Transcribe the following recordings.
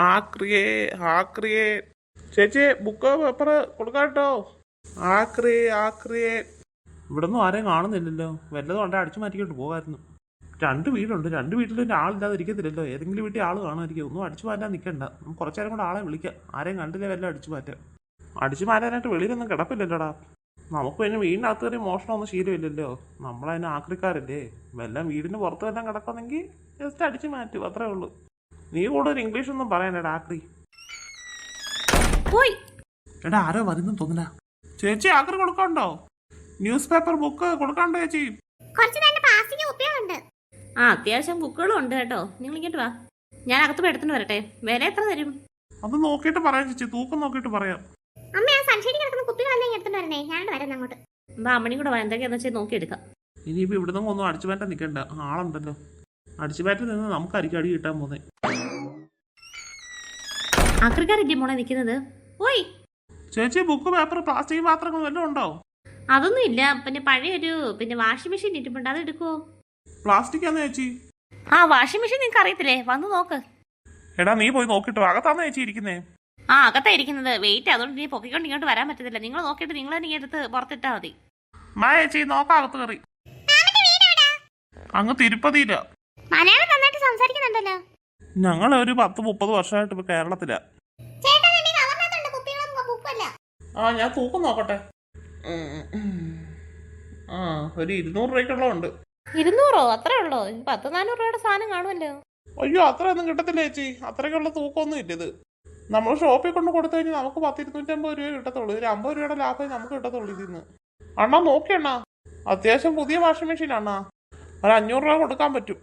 ആക്രിയെ ആക്രിയെ ചേച്ചി book paper കൊടുക്കാട്ടോ. ആക്രിയെ ആക്രിയെ ഇവിടൊന്നും ആരെയും കാണുന്നില്ലല്ലോ. വല്ലതും ഉണ്ടെ അടിച്ചു മാറ്റിക്കൊണ്ട് പോകായിരുന്നു. രണ്ട് വീടുണ്ട്, രണ്ട് വീട്ടിലും ആളില്ലാതെ ഇരിക്കത്തില്ലല്ലോ. ഏതെങ്കിലും വീട്ടിൽ ആൾ കാണുമായിരിക്കും. ഒന്നും അടിച്ചു മാറ്റാൻ നിൽക്കണ്ട. നമുക്ക് കുറച്ചു നേരം കൂടെ ആളെ വിളിക്കാം. ആരെയും കണ്ടില്ലേ വല്ലതും അടിച്ചു മാറ്റാം. അടിച്ചു മാറ്റാനായിട്ട് വെളിയിലൊന്നും കിടപ്പില്ലല്ലോടാ. നമുക്ക് പിന്നെ വീടിനകത്ത് കയറി മോഷണമൊന്നും ശീലമില്ലല്ലോ. നമ്മളതിന് ആക്രിക്കാരല്ലേ. വല്ല വീടിന് പുറത്ത് വല്ലതും കിടക്കുന്നെങ്കിൽ ജസ്റ്റ് അടിച്ചു മാറ്റും, അത്രേ ഉള്ളൂ. നീ കൂടുതൽ ഇംഗ്ലീഷൊന്നും പറയാനേടാ ആക്രി. എടാ ആരോ വരുന്നു തോന്നില്ല. ചേച്ചി ആക്രി കൊടുക്കണ്ടോ? ന്യൂസ് പേപ്പർ ബുക്ക് കൊടുക്കണ്ടോ ചേച്ചി? ആ അത്യാവശ്യം ബുക്കുകളും ഉണ്ട് കേട്ടോ. നിങ്ങൾ ഇങ്ങോട്ട് വാ, ഞാൻ അകത്ത് പോയി എടുത്തിട്ട് വരട്ടെ. വില എത്ര തരും? അത് നോക്കിയിട്ട് പറയാം ചേച്ചി, തൂക്കം നോക്കിയിട്ട് പറയാം. അമ്മണി കൂടെ വാ, എന്തൊക്കെയാന്ന് വെച്ചാൽ നോക്കി എടുക്കാം. ഇനിയിപ്പോ ഇവിടുന്ന് ഒന്നും അടിച്ചു മാറ്റാൻ നിൽക്കണ്ട. ആളുണ്ടല്ലോ. അടിച്ചു മാറ്റി നിന്ന് നമുക്കായിരിക്കും അടി കിട്ടാൻ പോകുന്നത്. ആക്രിക്കാരില്ലേ മോളെ നിൽക്കുന്നത്? ഓയ് ചേച്ചി ബുക്ക് പേപ്പർ പ്ലാസ്റ്റിക് പാത്രങ്ങൾ വല്ലതും ഉണ്ടോ? അതൊന്നും ഇല്ല. പിന്നെ പഴയൊരു വാഷിംഗ് മെഷീൻ ഇട്ടിട്ടുണ്ട്, അത് എടുക്കുവോ? പ്ലാസ്റ്റിക് ആണോ ചേച്ചി? ആ വാഷിംഗ് മെഷീൻ നിങ്ങൾക്ക് അറിയത്തില്ലേ? വന്ന് നോക്ക്. എടാ നീ പോയി നോക്കിട്ടോ. അകത്താന്ന് ചേച്ചി ഇരിക്കുന്നേ? ആ അകത്താ ഇരിക്കുന്നത്. വെയിറ്റ് അതുകൊണ്ട് നീ പൊക്കിക്കൊണ്ട് ഇങ്ങോട്ട് വരാൻ പറ്റത്തില്ല. നിങ്ങൾ നോക്കിയിട്ട് നിങ്ങൾ തന്നെ എടുത്ത് പുറത്തിട്ടാ മതി. മാ ചേച്ചി നോക്കാം അകത്ത് കയറി. അങ്ങ് തിരുപ്പതിയില്ല. മലയാളം നന്നായിട്ട് സംസാരിക്കുന്നുണ്ടല്ലോ. ഞങ്ങൾ ഒരു 10-30 വർഷമായിട്ട് ഇപ്പൊ കേരളത്തിലാ. ആ ഞാൻ തൂക്കം നോക്കട്ടെ. ആ ഒരു 200 രൂപയ്ക്കുള്ള ഉണ്ട്. 200? അത്രേ ഉള്ളോ? 100-400 രൂപയുടെ സാധനം കാണുമല്ലോ. അയ്യോ അത്രയൊന്നും കിട്ടത്തില്ല ചേച്ചി. അത്രയ്ക്കുള്ള തൂക്കമൊന്നും ഇല്ല ഇത്. നമ്മൾ ഷോപ്പിൽ കൊണ്ട് കൊടുത്തു കഴിഞ്ഞാൽ നമുക്ക് 10-250 രൂപ കിട്ടത്തുള്ളൂ. ഒരു 50 രൂപയുടെ ലാഭം നമുക്ക് കിട്ടത്തുള്ളൂ ഇതിന്ന്. അണ്ണാ നോക്കിയണ്ണാ, അത്യാവശ്യം പുതിയ വാഷിംഗ് മെഷീൻ ആണാ. ഒരു 500 രൂപ കൊടുക്കാൻ പറ്റും.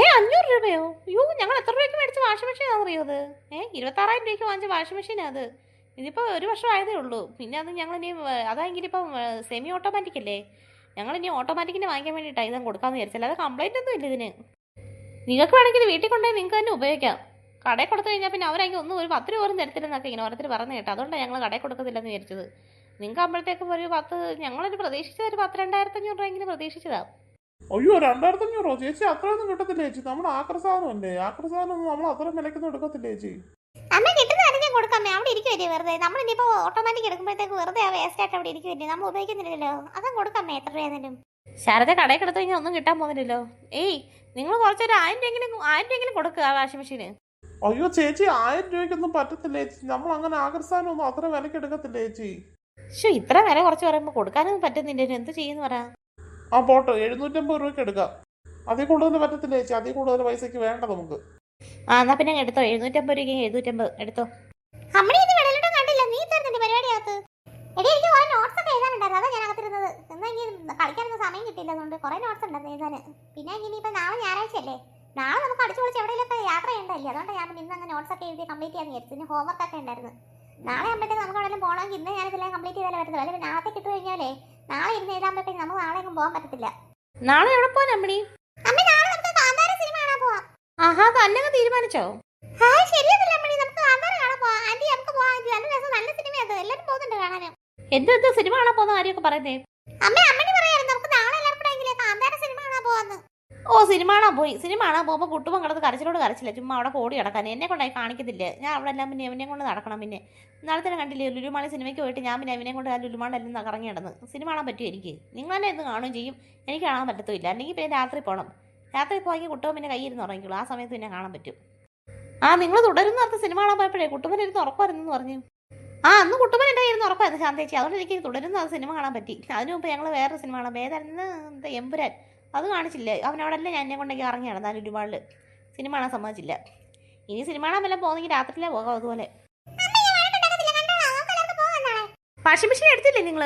500 രൂപയോ? അയ്യോ ഞങ്ങൾ എത്ര രൂപയ്ക്ക് മേടിച്ച വാഷിംഗ് മെഷീൻ അറിയത്? 26,000 രൂപയ്ക്ക് വാങ്ങിച്ച വാഷിംഗ് മെഷീനാ അത്. ഇതിപ്പോൾ ഒരു വർഷം ആയതേ ഉള്ളൂ. പിന്നെ അത് ഞങ്ങളിനി അതായെങ്കിൽ ഇപ്പം സെമി ഓട്ടോമാറ്റിക് അല്ലേ. ഞങ്ങളിനി ഓട്ടോമാറ്റിക്കിന് വാങ്ങിക്കാൻ വേണ്ടിയിട്ടാണ് ഇതും കൊടുക്കാമെന്ന് വിചാരിച്ചല്ല. അത് കംപ്ലൈൻ്റ് ഒന്നും ഇല്ല ഇതിന്. നിങ്ങൾക്ക് വേണമെങ്കിൽ വീട്ടിൽ കൊണ്ടുപോയി നിങ്ങൾക്ക് തന്നെ ഉപയോഗിക്കാം. കടയിൽ കൊടുത്തു കഴിഞ്ഞാൽ പിന്നെ അവരാണെങ്കിൽ ഒന്നും ഒരു 10 രൂപ പോലും തരത്തില്ലെന്നൊക്കെ ഇങ്ങനെ ഓരോരുത്തർ പറഞ്ഞു കേട്ടോ. അതുകൊണ്ടാണ് ഞങ്ങൾ കടയിൽ കൊടുക്കത്തില്ലെന്ന് വിചാരിച്ചത്. നിങ്ങൾക്ക് ആകുമ്പോഴത്തേക്കും ഒരു 10, ഞങ്ങളൊരു പ്രതീക്ഷിച്ചത് ഒരു 10-2,500 രൂപയെങ്കിലും പ്രതീക്ഷിച്ചതാണ്. അയ്യോ 2,500 ചേച്ചി അത്രയൊന്നും കിട്ടത്തില്ല ചേച്ചി. നമ്മൾ ആക്രി സാധനമല്ലേ. ആക്രി സാധനം നമ്മൾ അത്രയും വിലക്കൊന്നും എടുക്കത്തില്ല ചേച്ചി. അമ്മ കിട്ടുന്ന ആരെങ്കിലും കൊടുക്കാമേ. അവിടെ ഇരിക്കുമല്ലേ വെറുതെ. നമ്മളിനിപ്പോ ഓട്ടോമാറ്റിക് എടുക്കുമ്പോഴത്തേക്ക് വെറുതെ ആ വേസ്റ്റ് ആയിട്ട് അവിടെ ഇരിക്കുമല്ലേ. നമ്മൾ ഉപയോഗിക്കുന്നില്ലല്ലോ. അതും കൊടുക്കാമേ എത്ര രൂപയായാലും. ശാരദ കടയിൽ കൊടുത്തു കഴിഞ്ഞാൽ ഒന്നും കിട്ടാൻ പോകുന്നില്ലല്ലോ. നിങ്ങൾ കുറച്ചൊരു 1000 രൂപയെങ്കിലും കൊടുക്കുക ആ വാഷിംഗ് മെഷീന്. അയ്യോ ചേച്ചി 1000 രൂപയ്ക്കൊന്നും പറ്റത്തില്ല ചേച്ചി. നമ്മൾ അങ്ങനെ ആക്രി സാധനം ഒന്നും അത്ര വിലക്ക് എടുക്കത്തില്ല ചേച്ചി. ഇത്ര വില കുറച്ച് പറയുമ്പോൾ കൊടുക്കാനൊന്നും പറ്റുന്നില്ല. എന്ത് ചെയ്യുന്നു പറ. ആ പോട്ടെ 750 രൂപയ്ക്ക് എടുക്കാം. അതിൽ കൂടുതൽ പറ്റത്തില്ല ചേച്ചി. അതിൽ കൂടുതൽ പൈസക്ക് വേണ്ട നമുക്ക്. എന്നാ പിന്നെ എടുത്തോ. 750 രൂപയ്ക്ക് 750 എടുത്തോ. അമ്മണി ഇത് വെളിയിലോട്ട് കണ്ടില്ല. നീ തരുന്നുണ്ട് പരിപാടിയകത്ത്. എടി എനിക്ക് കുറെ നോട്ട്സ് ഒക്കെ എഴുതാനുണ്ടായിരുന്നു. അതാ ഞാൻ അകത്തിരുന്നത്. എന്നാ ഇനി കളിക്കാനൊന്നും സമയം കിട്ടില്ല. അതുകൊണ്ട് കുറെ നോട്ട്സ് ഉണ്ടായിരുന്നു എഴുതാൻ. പിന്നെ ഇനിയിപ്പോ നാളെ ഞായറാഴ്ച അല്ലേ. നാളെ നമുക്ക് അടിച്ചു പൊളിച്ച് എവിടെയെങ്കിലൊക്കെ യാത്ര ചെയ്യണ്ടല്ലേ. അതുകൊണ്ട് ഞാൻ ഇന്ന് അങ്ങ് നോട്ട്സ് ഒക്കെ എഴുതി കംപ്ലീറ്റ് ചെയ്യാൻ വിചാരിച്ചു. പിന്നെ ഹോംവർക്ക് ഒക്കെ ഉണ്ടായിരുന്നു. നാളെ ആകുമ്പോഴത്തേക്ക് നമുക്ക് എവിടെയെങ്കിലും പോകണമെങ്കിൽ ഇന്ന് ഞാനിതെല്ലാം കംപ്ലീറ്റ് ചെയ്താലേ പറ്റത്തില്ല. അല്ലെങ്കിൽ നാളത്തെ കിട്ടു കഴിഞ്ഞാലേ നാളെ ഇരുന്ന് എഴുതാകുമ്പോഴത്തേക്ക് നമുക്ക് നാളെ ഒന്നും പോകാൻ പറ്റത്തില്ല. നാളെ എവിടെ പോവാൻ അമ്മണി? അമ്മ നാളെ നമുക്ക് കാന്താര സിനിമ കാണാൻ പോവാം. ആഹാ തന്നെ തീരുമാനിച്ചോ? ശരിയല്ല അമ്മണി, നമുക്ക് കാന്താര കാണാൻ പോവാം. ആന്റി നമുക്ക് പോവാം. നല്ല രസം, നല്ല സിനിമയാണ്. എല്ലാവരും പോകുന്നുണ്ട് കാണാൻ. എന്ത് സിനിമ കാണാൻ പോകുന്ന കാര്യമൊക്കെ പറയുന്നേ? അമ്മണി പറയായിരുന്നു നമുക്ക് നാളെ എല്ലാവരും കാന്താര സിനിമ കാണാൻ പോവാന്ന്. സിനിമ കാണാൻ പോയി. സിനിമ കാണാൻ പോകുമ്പോൾ കുട്ടുമ്പം കിടന്ന് കരച്ചിലോട് കരച്ചില്ല. ചുമ്മാ അവിടെ ഓടി കിടക്കാൻ എന്നെ കൊണ്ടായി കാണിക്കത്തില്ല. ഞാൻ അവിടെ എല്ലാം പിന്നെ എവനെ കൊണ്ട് നടക്കണം. പിന്നെ നാളെ തന്നെ കണ്ടില്ലേ ലുലുമാളി സിനിമയ്ക്ക് പോയിട്ട് ഞാൻ പിന്നെ എവനെ കൊണ്ട് ആ ലുലുമാളെല്ലാം കറങ്ങി നടന്ന് സിനിമ കാണാൻ പറ്റും എനിക്ക്. നിങ്ങൾ തന്നെ ഇത് കാണുകയും ചെയ്യും. എനിക്ക് കാണാൻ പറ്റത്തില്ല. അല്ലെങ്കിൽ പിന്നെ രാത്രി പോകണം. രാത്രി പോയെങ്കിൽ കുട്ടുമ്പൻ പിന്നെ കയ്യിരുന്ന് ഉറങ്ങിക്കുള്ളൂ. ആ സമയത്ത് പിന്നെ കാണാൻ പറ്റും. നിങ്ങൾ തുടരുന്ന നേരത്തെ സിനിമ കാണാൻ പോയപ്പോഴേ കുട്ടുമ്പൻ ഇരുന്ന് ഉറക്കമായിരുന്നു പറഞ്ഞു. അന്ന് കുട്ടുമ്പൻ എൻ്റെ ഇരുന്ന് ഉറക്കമായിരുന്നു ശാന്തേച്ചി. അതുകൊണ്ട് എനിക്ക് തുടരുന്ന അത് സിനിമ കാണാൻ പറ്റി. അതിന് മുമ്പ് ഞങ്ങൾ വേറെ സിനിമ കാണാൻ ഏതായിരുന്നു എമ്പുരാൻ. അത് കാണിച്ചില്ലേ. അവനവിടെല്ലാം ഞാൻ എന്നെ കൊണ്ടേക്ക് ഇറങ്ങി നടന്നാൽ ഒരുപാട് സിനിമ കാണാൻ സമ്മതിച്ചില്ല. ഇനി സിനിമ കാണാൻ വല്ലതും പോകുന്നെങ്കിൽ രാത്രിയിലേ പോകാം. അതുപോലെ വാഷിംഗ് മെഷീൻ എടുത്തില്ലേ നിങ്ങൾ?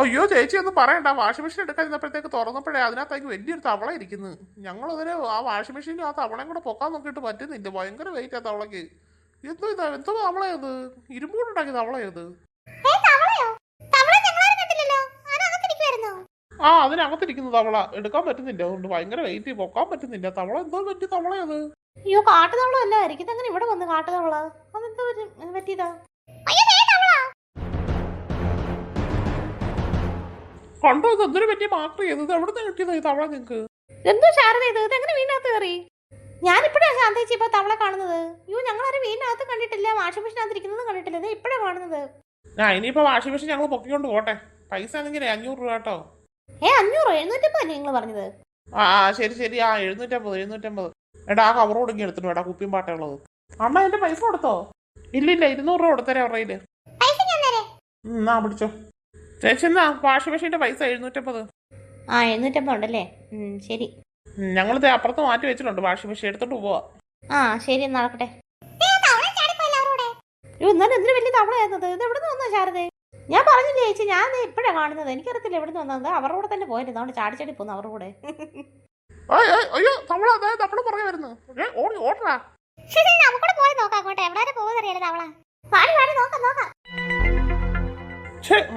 അയ്യോ ചേച്ചി ഒന്നും പറയണ്ട. വാഷിംഗ് മെഷീൻ എടുക്കാൻ ഇരുന്നപ്പോഴത്തേക്ക് തുറന്നപ്പോഴേ അതിനകത്തേക്ക് വലിയൊരു തവള ഇരിക്കുന്നു. ഞങ്ങളതിന് ആ വാഷിംഗ് മെഷീനും ആ തവളയും കൂടെ പൊക്കാൻ നോക്കിയിട്ട് പറ്റുന്നില്ല. ഭയങ്കര വെയിറ്റ് ആ തവളക്ക്. എന്തോ തവളയത്? ഇരുമ്പൂടുണ്ടാക്കിയ തവളയത്. അതിനകത്തിരിക്കുന്ന തവള എടുക്കാൻ പറ്റുന്നില്ല. അതുകൊണ്ട് ഭയങ്കര വെയിറ്റ്, പൊക്കാൻ പറ്റുന്നില്ല. തവള എന്തോ പറ്റി തവളയത്? അയ്യോ കാട്ടുതവള അല്ലായിരിക്കും. ഇതങ്ങനെ ഇവിടെ വന്ന് കാട്ടുതവള അതെന്തോ പറ്റിയതാ? കണ്ടോ എന്തൊരു പറ്റിയ മാക്രി ചെയ്തത്? എവിടെ നിന്ന് കിട്ടിയത് ഈ തവള നിങ്ങക്ക്? എന്തോ ശാരദ ഇത്? ഇതെങ്ങനെ വീടിനകത്ത് കയറി? ഞാനിപ്പോഴാണ് ശാന്തേച്ചി ഇപ്പൊ തവളെ കാണുന്നത്. അയ്യോ ഞങ്ങളാരും വീടിനകത്ത് കണ്ടിട്ടില്ല, വാഷിംഗ് മെഷീനകത്തിരിക്കുന്നത് കണ്ടിട്ടില്ല, ഇത് ഇപ്പോഴാണ് കാണുന്നത്. ഇനിയിപ്പോ വാഷിംഗ് മെഷീൻ ഞങ്ങൾ പൊക്കിക്കൊണ്ട് പോട്ടെ. പൈസ ആണെങ്കിൽ 500 രൂപ കേട്ടോ. 500 750 നിങ്ങൾ പറഞ്ഞത്? ശരി 750. എടാ ആ കവർ കൊടുങ്ങി എടുത്തിട്ട് വേടാ കുപ്പിയും പാട്ടുള്ളത്. അമ്മ എന്റെ പൈസ കൊടുത്തോ? ഇല്ല 200 രൂപ കൊടുത്തരേ അവരുടെ. എന്നാ പിടിച്ചോ ചേച്ചി. എന്നാ വാഷിംഗ് മെഷീന്റെ പൈസ 750. 750 ഉണ്ടല്ലേ? ശരി. ഞങ്ങളിത് അപ്പുറത്ത് മാറ്റി വെച്ചിട്ടുണ്ട്, വാഷിംഗ് മെഷീൻ എടുത്തോണ്ട് പോവാ. ശരി നടക്കട്ടെ. എന്നാലും എന്തിനു വലിയ തവളയായിരുന്നത്? ഇത് എവിടെ നിന്ന് വന്നോ ശാരദേ? ഞാൻ പറഞ്ഞില്ലേ ചേച്ചി, ഞാൻ ഇപ്പോഴാണ് കാണുന്നത്. എനിക്കറിയത്തില്ല എവിടെ നിന്ന് വന്നത്. അവരുടെ കൂടെ തന്നെ പോയത്, അതുകൊണ്ട് ചാടി പോന്നു അവരുടെ കൂടെ. അയ്യോ തവള നമ്മുടെ പുറകെ വരുന്നു. ഓടാ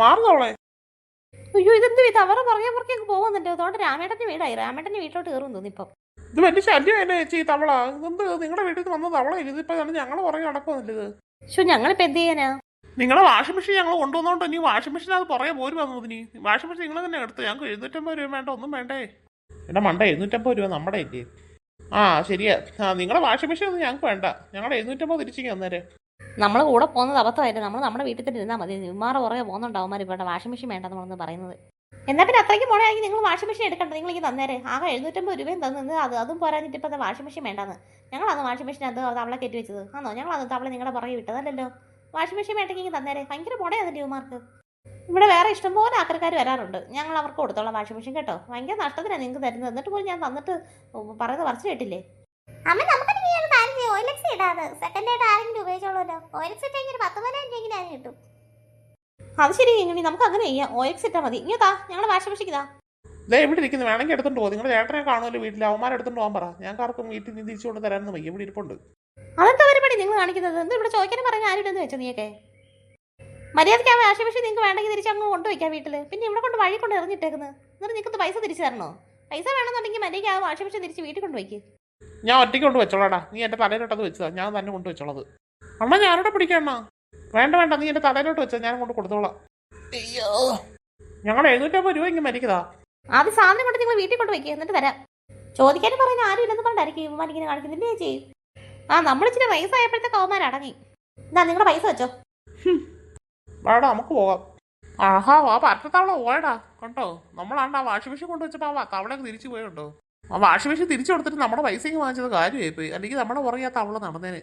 മാറുന്നവളെ. അയ്യോ ഇതെന്ത് വീട് അവരെ പുറകെ പോകുന്നുണ്ട്. അതുകൊണ്ട് രാമേട്ടന്റെ വീടായി. രാമേട്ടന്റെ വീട്ടിലോട്ട് കയറും തോന്നി ഇപ്പം. ഇത് വലിയ ശല്യമല്ലേ ചേച്ചി തവള? ഇതെന്ത് നിങ്ങളുടെ വീട്ടിൽ വന്ന തവള? ഇതിപ്പോ ഞങ്ങൾ പുറകെ നടക്കുന്നില്ല. ഇത് ഞങ്ങളിപ്പോ എന്ത് ചെയ്യാനാ? നിങ്ങളെ വാഷിംഗ് മെഷീൻ ഞങ്ങൾ കൊണ്ടുവന്നോണ്ട് ഇനി വാഷിംഗ് മെഷീൻ അത് പുറകെ പോരും വന്നു. ഇനി വാഷിംഗ് മെഷീൻ നിങ്ങൾ തന്നെ എടുത്ത്. ഞങ്ങൾക്ക് 750 രൂപ വേണ്ട, ഒന്നും വേണ്ടേ. എടാ മണ്ട 750 രൂപ നമ്മുടെ ഇല്ലേ? ശരിയാ. നിങ്ങളുടെ വാഷിംഗ് മെഷീൻ ഒന്നും ഞങ്ങൾക്ക് വേണ്ട. ഞങ്ങൾ 750 തിരിച്ചു അന്നേരം. നമ്മൾ കൂടെ പോകുന്നത് അബദ്ധമായിട്ട്. നമ്മൾ നമ്മുടെ വീട്ടിൽ തന്നെ ഇരുന്നാൽ മതി. ഇമാറെ പുറകെ പോകുന്നുണ്ടാവും ഇവിടെ വാഷിംഗ് മെഷീൻ വേണ്ടെന്ന് പറഞ്ഞ് പറയുന്നത്. എന്നാൽ പിന്നെ അത്രയ്ക്ക് മോളാണെങ്കിൽ നിങ്ങൾ വാഷിംഗ് മെഷീൻ എടുക്കണ്ട. നിങ്ങൾ ഈ തന്നേരെ ആകെ 750 രൂപയും തന്നത്. അതും പോരാഞ്ഞിട്ട് ഇപ്പം വാഷിംഗ് മെഷീൻ വേണ്ടെന്ന്. ഞങ്ങളാണ് വാഷിംഗ് മെഷീൻ അത് തവളെ കയറ്റി വെച്ചത്. ആണോ? ഞങ്ങളത് തവളെ നിങ്ങളുടെ പുറകെ വിട്ടതല്ലോ. വാഷിംഗ് മെഷീൻ വേണ്ടെങ്കിൽ തന്നേരെ. ഭയങ്കര മുടയാതില്ലേ ഇവന്മാർക്ക്. ഇവിടെ വേറെ ഇഷ്ടംപോലെ ആൾക്കാർ വരാറുണ്ട്. ഞങ്ങൾ അവർക്ക് കൊടുത്തോളാം വാഷിംഗ് മെഷീൻ കേട്ടോ. ഭയങ്കര നഷ്ടത്തിനാണ് നിങ്ങൾക്ക് തരുന്നത്. എന്നിട്ട് പോലും ഞാൻ തന്നിട്ട് പറയുന്നത് പറിച്ചു കേട്ടില്ലേ? അത് ശരി. ഇനി നമുക്ക് അങ്ങനെ ചെയ്യാം. OX ഇട്ടാൽ മതി. ഇങ്ങോട്ടാ ഞങ്ങൾ വാഷിംഗ് മെഷീൻ ഇതാ ഇവിടെ ഇരിക്കുന്നു. വേണമെങ്കിൽ എടുത്തോണ്ട് പോകും. നിങ്ങളുടെ ചേട്ടനെ കാണുമല്ലോ വീട്ടിൽ. അവന്മാരെ എടുത്തോണ്ട് പോകാൻ പറ. ഞങ്ങൾക്ക് ആർക്കും വീട്ടിൽ നിന്ന് തിരിച്ചു കൊണ്ട് തരാനൊന്നും വയ്യ. ഇവിടെ ഇരിപ്പുണ്ട്. അതെന്താ പരിപാടി നിങ്ങൾ കാണിക്കുന്നത്? എന്ത് ഇവിടെ ചോദിക്കാനും പറഞ്ഞാൽ ആരും വെച്ചോ നീയൊക്കെ? മര്യാദയ്ക്ക് ആ വാഷിംഗ് മെഷീൻ നിങ്ങൾക്ക് വേണമെങ്കിൽ തിരിച്ച് അങ്ങ് കൊണ്ടുവയ്ക്കാം വീട്ടിൽ. പിന്നെ ഇവിടെ കൊണ്ട് വഴി കൊണ്ട് എറിഞ്ഞിട്ടേക്കുന്നത്. എന്നിട്ട് നിങ്ങൾക്ക് പൈസ തിരിച്ചു തരണോ? പൈസ വേണമെന്നുണ്ടെങ്കിൽ മര്യാദയ്ക്ക് ആ വാഷിംഗ് മെഷീൻ തിരിച്ച് വീട്ടിൽ കൊണ്ടുവയ്ക്ക്. ഞാൻ ഒറ്റയ്ക്ക് കൊണ്ട് വെച്ചോളാടാ. നീ എന്റെ തലയിലോട്ടത് വെച്ചതാ. ഞാൻ തന്നെ കൊണ്ട് വെച്ചോളത്. അമ്മ ഞാനോടെ പിടിക്കണ. വേണ്ട നീ എന്റെ തലയിലോട്ട് വെച്ചാൽ ഞാൻ കൊണ്ട് കൊടുത്തോളാം. അയ്യോ ഞങ്ങൾ 750 രൂപ ഇങ്ങനെ മരിക്കതാ. ആദ്യം സാധനം കൊണ്ട് നിങ്ങൾ വീട്ടിൽ കൊണ്ട് വയ്ക്കുക, എന്നിട്ട് തരാം. ചോദിക്കാനും പറയുന്ന ആരും ഇല്ലെന്ന് പറഞ്ഞായിരിക്കും ഇവന്മാർ ഇങ്ങനെ കാണിക്കുന്നില്ലേ ചേച്ചി? നമ്മൾ ഇച്ചിരി വയസ്സായപ്പോഴത്തേക്ക് അവന്മാർ അടങ്ങി. എന്താ നിങ്ങളുടെ പൈസ വെച്ചോ. വേടാ നമുക്ക് പോകാം. ആ പറ്റത്തവള പോയടാ കണ്ടോ. നമ്മളാണ്ട് ആ വാഷിംഗ് മെഷീൻ കൊണ്ട് വെച്ചപ്പോ ആ തവളയൊക്കെ തിരിച്ചു പോയുണ്ടോ. ആ വാഷിംഗ് മെഷീൻ തിരിച്ചു കൊടുത്തിട്ട് നമ്മുടെ പൈസയ്ക്ക് വാങ്ങിച്ചത് കാര്യമായി പോയി. അല്ലെങ്കിൽ നമ്മുടെ പുറകെ ആ തവള നടന്നേനെ.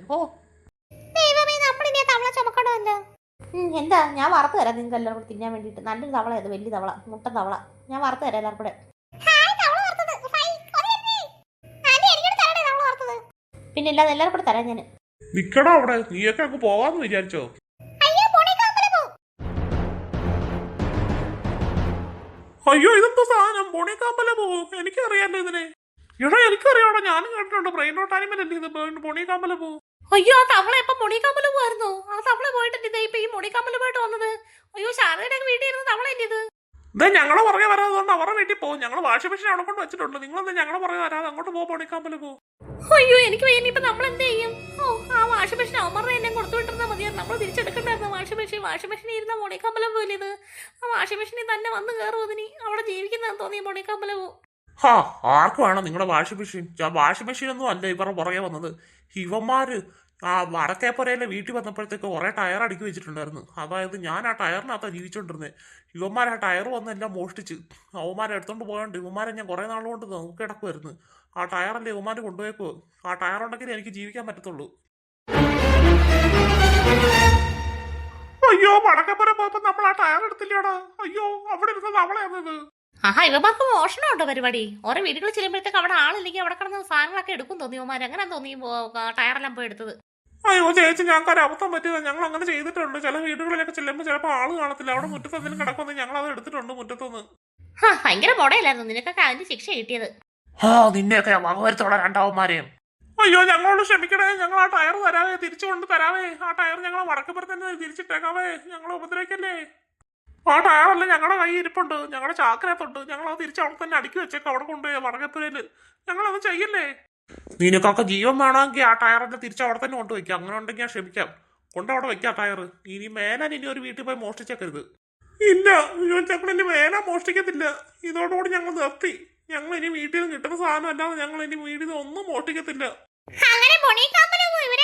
എന്താ ഞാൻ വറുത്ത് തരാം നിങ്ങൾക്ക് എല്ലാവർക്കും തിന്നാൻ വേണ്ടിയിട്ട്. നല്ലൊരു തവള, അത് വലിയ തവള, മുട്ടൻ തവള. ഞാൻ വറുത്ത് തരാം എല്ലാവർക്കും കൂടെ. പിന്നെ ഇല്ലാതെ എല്ലാവർക്കും കൂടെ തരാം ഞാൻ. നിക്കടാ അവിടെ. നീയൊക്കെ അങ്ങ് പോവാന്ന് വിചാരിച്ചോ? അയ്യോ ഇതെന്തോ സാധനം? പൊണിക്കാമ്പല പോവും. എനിക്കറിയാലോ ഇതിനെ. എനിക്കറിയാടോ. ഞാനും കേട്ടിട്ടുണ്ട്. ബ്രെയിൻ റോട്ട് ആനിമൽ ഇത് പൊണിക്കാമ്പല പോവും. അയ്യോ ആ തവള ഇപ്പൊ മുണിക്കാമ്പല പോവായിരുന്നോ? ആ തവള പോയിട്ടില്ല ഇപ്പൊ ഈ മുണിക്കാമ്പല പോയിട്ട് വന്നത്. അയ്യോ ശാരദയുടെ വീട്ടിൽ ഇരുന്ന് തവളയില്ല ഇത്. ഇതാ ഞങ്ങളെ പുറകെ വരാതുകൊണ്ട് അവരുടെ വീട്ടിൽ പോകും. ഞങ്ങൾ വാഷിംഗ് മെഷീൻ അവിടെ കൊണ്ട് വെച്ചിട്ടുണ്ട്. നിങ്ങളെന്താ ഞങ്ങളെ പുറകെ വരാതെ അങ്ങോട്ട് പോകും പൊണിക്കാമ്പല പോവും. അയ്യോ എനിക്ക് ഇനിയിപ്പോ നമ്മൾ എന്ത് ചെയ്യും? ആ വാഷിംഗ് മെഷീൻ അവന്മാരുടെ എന്നെ കൊടുത്തു വിട്ടിരുന്നാൽ മതിയായിരുന്നു. നമ്മൾ തിരിച്ചെടുക്കണ്ടായിരുന്നു വാഷിംഗ് മെഷീൻ ഇരുന്ന പൊണിക്കാമ്പലം പോലെ ഇത്. ആ വാഷിംഗ് മെഷീനിൽ തന്നെ വന്ന് കയറും. അതിന് അവിടെ ജീവിക്കുന്നതെന്ന് തോന്നിയ പൊണിക്കാമ്പല പോവും. ആർക്ക് വേണം നിങ്ങളുടെ വാഷിംഗ് മെഷീൻ? വാഷിംഗ് മെഷീൻ ഒന്നും അല്ല ഇവരുടെ പുറകെ വന്നത്. ഇവന്മാര് ആ വടക്കേപ്പുരയിലെ വീട്ടിൽ വന്നപ്പോഴത്തേക്ക് കുറെ ടയർ അടുക്കി വെച്ചിട്ടുണ്ടായിരുന്നു. അതായത് ഞാൻ ആ ടയറിനകത്താണ് ജീവിച്ചോണ്ടിരുന്നത്. ഇവന്മാർ ആ ടയർ വന്നെല്ലാം മോഷ്ടിച്ച് അവന്മാരെ എടുത്തോണ്ട് പോയോണ്ട് ഇവന്മാരെ ഞാൻ കുറെ നാളുകൊണ്ട് നോക്കി കിടക്കുമായിരുന്നു. ആ ടയറല്ലേ ഇവന്മാര് കൊണ്ടുപോയേക്കോ. ആ ടയർ ഉണ്ടെങ്കിൽ എനിക്ക് ജീവിക്കാൻ പറ്റത്തുള്ളൂ. അയ്യോ വടക്കേപ്പുര പോയപ്പോ നമ്മൾ ആ ടയർ എടുത്തില്ലടാ. അയ്യോ അവിടെ ഇരുന്നത് അവളെയാണത്. ഇവന്മാർക്ക് മോഷണമുണ്ടോ പരിപാടി? ഓരോ വീടുകളിൽ ചെല്ലുമ്പോഴത്തേക്ക് അവിടെ ആളില്ലെങ്കിൽ അവിടെ കിടന്ന സാധനങ്ങളൊക്കെ എടുക്കും തോന്നി ഇവന്മാർ. അങ്ങനെ തോന്നി ടയറെല്ലാം പോയി എടുത്തത്. അയ്യോ ചേച്ചി ഞങ്ങൾക്ക് ഒരു അബദ്ധം പറ്റിയത്. ഞങ്ങൾ അങ്ങനെ ചെയ്തിട്ടുണ്ട്. ചില വീടുകളിലൊക്കെ ചെല്ലുമ്പോൾ ചിലപ്പോൾ ആള് കാണത്തില്ല. അവിടെ മുറ്റത്ത് എന്തെങ്കിലും കിടക്കുമെന്ന് ഞങ്ങൾ അത് എടുത്തിട്ടുണ്ട് മുറ്റത്തുനിന്ന്. ഭയങ്കര മുടയില്ലായിരുന്നു നിനക്കൊക്കെ അതിന്റെ ശിക്ഷ കിട്ടിയത്. നിന്നെയൊക്കെ വകവരുത്തോളാം രണ്ടാവന്മാരെയും. അയ്യോ ഞങ്ങളോട് ക്ഷമിക്കണേ. ഞങ്ങൾ ആ ടയർ തരാവേ, തിരിച്ചു കൊണ്ട് തരാവേ. ആ ടയർ ഞങ്ങൾ വടക്കപ്പുറത്ത് തന്നെ തിരിച്ചിട്ടേക്കാവേ. ഞങ്ങൾ ഉപദ്രവിക്കല്ലേ. ആ ടയറല്ല ഞങ്ങളുടെ കൈ ഇരിപ്പുണ്ട്. ഞങ്ങളുടെ ചാക്കരത്തുണ്ട്. ഞങ്ങളത് തിരിച്ച് അവിടെ തന്നെ അടുക്കി വെച്ചേക്കാം. അവിടെ കൊണ്ടുപോയി വടക്കപ്പുരയില്. ഞങ്ങളത് ചെയ്യല്ലേ. നിനക്കൊക്കെ ജീവൻ വേണമെങ്കിൽ ആ ടയറെല്ലാം തിരിച്ച് അവിടെ തന്നെ കൊണ്ടുവയ്ക്കാം. അങ്ങനെ ഉണ്ടെങ്കിൽ ഞാൻ ക്ഷമിക്കാം. കൊണ്ടവിടെ വെക്കാം ടയർ. ഇനി മേലാൻ ഇനി ഒരു വീട്ടിൽ പോയി മോഷ്ടിച്ചേക്കരുത്. ഇല്ല ഞങ്ങൾ ഇനി മേലാൻ മോഷ്ടിക്കത്തില്ല. ഇതോടുകൂടി ഞങ്ങൾ നിർത്തി. ഞങ്ങൾ ഇനി വീട്ടിൽ നിന്ന് കിട്ടുന്ന സാധനം അല്ലാതെ ഞങ്ങൾ ഇനി വീട്ടിൽ നിന്ന് ഒന്നും മോഷ്ടിക്കത്തില്ല. അങ്ങനെ പൊണീക്കാമ്പലവും ഇവരെ